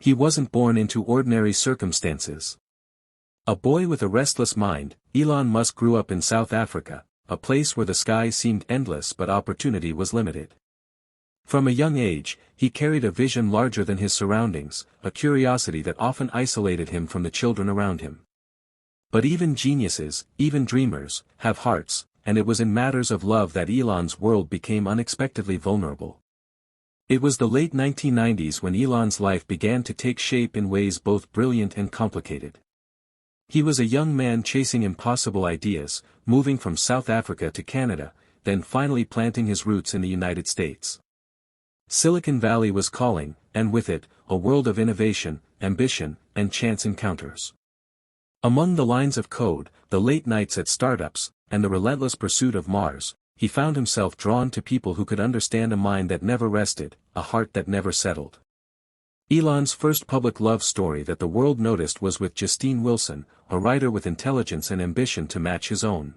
He wasn't born into ordinary circumstances. A boy with a restless mind, Elon Musk grew up in South Africa, a place where the sky seemed endless but opportunity was limited. From a young age, he carried a vision larger than his surroundings, a curiosity that often isolated him from the children around him. But even geniuses, even dreamers, have hearts, and it was in matters of love that Elon's world became unexpectedly vulnerable. It was the late 1990s when Elon's life began to take shape in ways both brilliant and complicated. He was a young man chasing impossible ideas, moving from South Africa to Canada, then finally planting his roots in the United States. Silicon Valley was calling, and with it, a world of innovation, ambition, and chance encounters. Among the lines of code, the late nights at startups, and the relentless pursuit of Mars, he found himself drawn to people who could understand a mind that never rested, a heart that never settled. Elon's first public love story that the world noticed was with Justine Wilson, a writer with intelligence and ambition to match his own.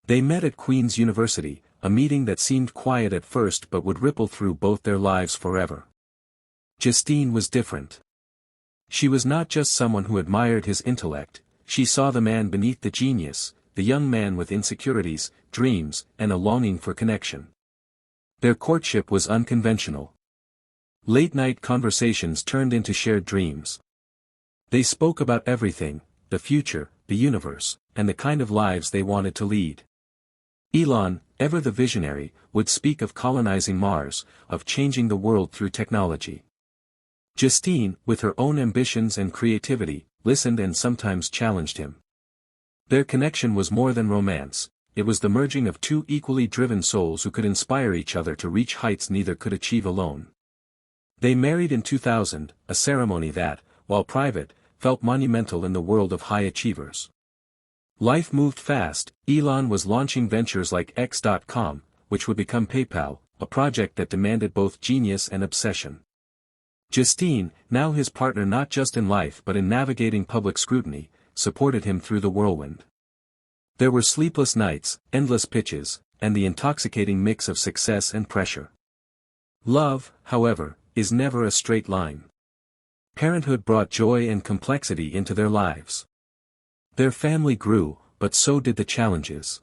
They met at Queen's University, a meeting that seemed quiet at first but would ripple through both their lives forever. Justine was different. She was not just someone who admired his intellect, she saw the man beneath the genius, the young man with insecurities, dreams, and a longing for connection. Their courtship was unconventional. Late-night conversations turned into shared dreams. They spoke about everything, the future, the universe, and the kind of lives they wanted to lead. Elon, ever the visionary, would speak of colonizing Mars, of changing the world through technology. Justine, with her own ambitions and creativity, listened and sometimes challenged him. Their connection was more than romance, it was the merging of two equally driven souls who could inspire each other to reach heights neither could achieve alone. They married in 2000, a ceremony that, while private, felt monumental in the world of high achievers. Life moved fast. Elon was launching ventures like X.com, which would become PayPal, a project that demanded both genius and obsession. Justine, now his partner not just in life but in navigating public scrutiny, supported him through the whirlwind. There were sleepless nights, endless pitches, and the intoxicating mix of success and pressure. Love, however, is never a straight line. Parenthood brought joy and complexity into their lives. Their family grew, but so did the challenges.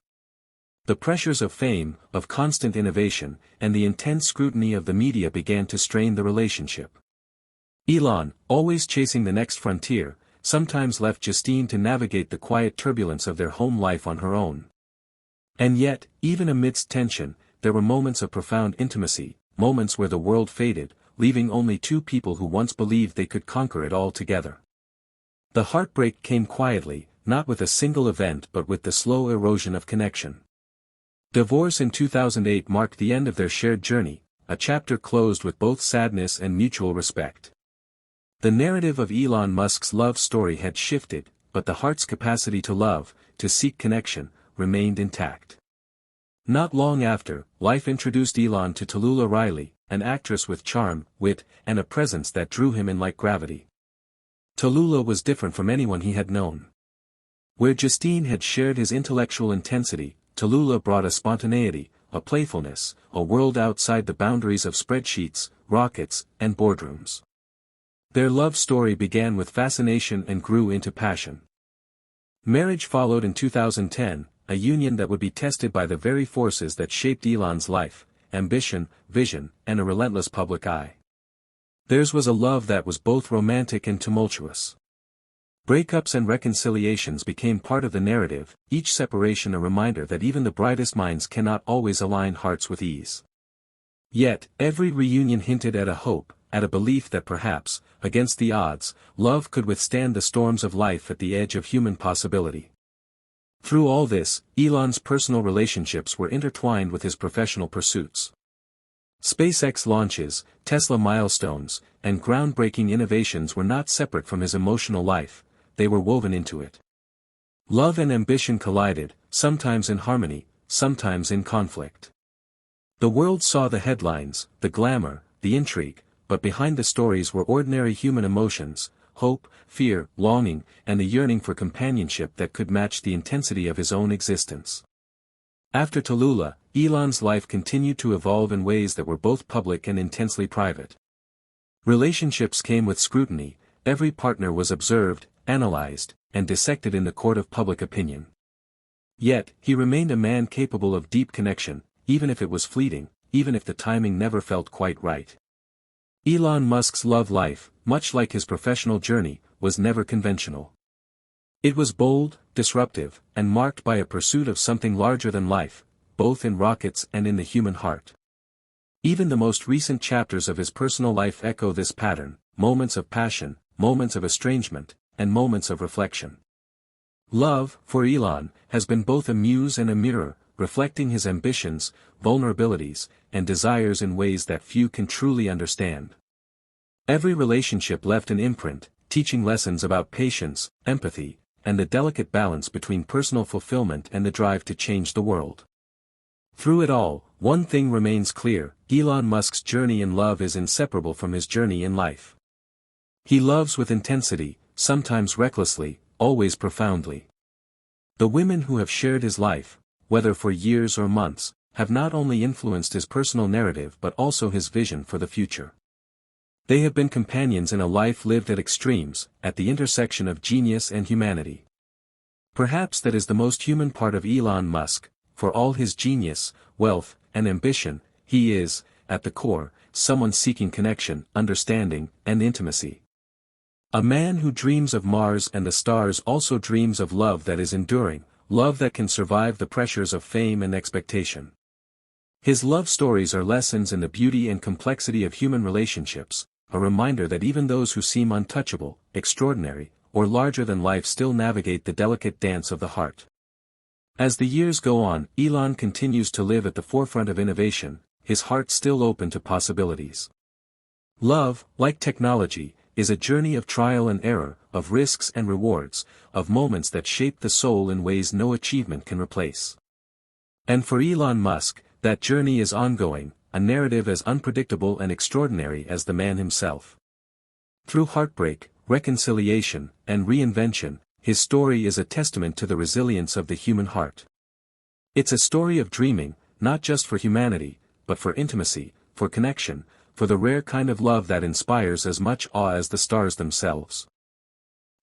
The pressures of fame, of constant innovation, and the intense scrutiny of the media began to strain the relationship. Elon, always chasing the next frontier, sometimes left Justine to navigate the quiet turbulence of their home life on her own. And yet, even amidst tension, there were moments of profound intimacy, moments where the world faded, leaving only two people who once believed they could conquer it all together. The heartbreak came quietly, not with a single event but with the slow erosion of connection. Divorce in 2008 marked the end of their shared journey, a chapter closed with both sadness and mutual respect. The narrative of Elon Musk's love story had shifted, but the heart's capacity to love, to seek connection, remained intact. Not long after, life introduced Elon to Talulah Riley, an actress with charm, wit, and a presence that drew him in like gravity. Talulah was different from anyone he had known. Where Justine had shared his intellectual intensity, Talulah brought a spontaneity, a playfulness, a world outside the boundaries of spreadsheets, rockets, and boardrooms. Their love story began with fascination and grew into passion. Marriage followed in 2010, a union that would be tested by the very forces that shaped Elon's life, ambition, vision, and a relentless public eye. Theirs was a love that was both romantic and tumultuous. Breakups and reconciliations became part of the narrative, each separation a reminder that even the brightest minds cannot always align hearts with ease. Yet, every reunion hinted at a hope, at a belief that perhaps, against the odds, love could withstand the storms of life at the edge of human possibility. Through all this, Elon's personal relationships were intertwined with his professional pursuits. SpaceX launches, Tesla milestones, and groundbreaking innovations were not separate from his emotional life, they were woven into it. Love and ambition collided, sometimes in harmony, sometimes in conflict. The world saw the headlines, the glamour, the intrigue, but behind the stories were ordinary human emotions, hope, fear, longing, and the yearning for companionship that could match the intensity of his own existence. After Talulah, Elon's life continued to evolve in ways that were both public and intensely private. Relationships came with scrutiny, every partner was observed, analyzed, and dissected in the court of public opinion. Yet, he remained a man capable of deep connection, even if it was fleeting, even if the timing never felt quite right. Elon Musk's love life, much like his professional journey, was never conventional. It was bold, disruptive, and marked by a pursuit of something larger than life, both in rockets and in the human heart. Even the most recent chapters of his personal life echo this pattern: moments of passion, moments of estrangement, and moments of reflection. Love, for Elon, has been both a muse and a mirror, reflecting his ambitions, vulnerabilities, and desires in ways that few can truly understand. Every relationship left an imprint, teaching lessons about patience, empathy, and the delicate balance between personal fulfillment and the drive to change the world. Through it all, one thing remains clear: Elon Musk's journey in love is inseparable from his journey in life. He loves with intensity, sometimes recklessly, always profoundly. The women who have shared his life, whether for years or months, have not only influenced his personal narrative but also his vision for the future. They have been companions in a life lived at extremes, at the intersection of genius and humanity. Perhaps that is the most human part of Elon Musk: for all his genius, wealth, and ambition, he is, at the core, someone seeking connection, understanding, and intimacy. A man who dreams of Mars and the stars also dreams of love that is enduring, love that can survive the pressures of fame and expectation. His love stories are lessons in the beauty and complexity of human relationships, a reminder that even those who seem untouchable, extraordinary, or larger than life still navigate the delicate dance of the heart. As the years go on, Elon continues to live at the forefront of innovation, his heart still open to possibilities. Love, like technology, is a journey of trial and error, of risks and rewards, of moments that shape the soul in ways no achievement can replace. And for Elon Musk, that journey is ongoing, a narrative as unpredictable and extraordinary as the man himself. Through heartbreak, reconciliation, and reinvention, his story is a testament to the resilience of the human heart. It's a story of dreaming, not just for humanity, but for intimacy, for connection, for the rare kind of love that inspires as much awe as the stars themselves.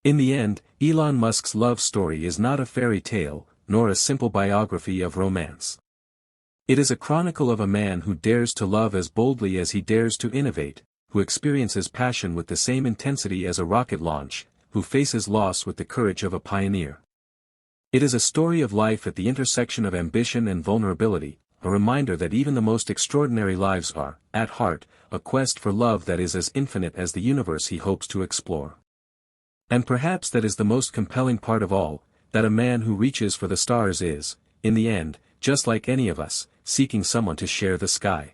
In the end, Elon Musk's love story is not a fairy tale, nor a simple biography of romance. It is a chronicle of a man who dares to love as boldly as he dares to innovate, who experiences passion with the same intensity as a rocket launch, who faces loss with the courage of a pioneer. It is a story of life at the intersection of ambition and vulnerability, a reminder that even the most extraordinary lives are, at heart, a quest for love that is as infinite as the universe he hopes to explore. And perhaps that is the most compelling part of all, that a man who reaches for the stars is, in the end, just like any of us, seeking someone to share the sky.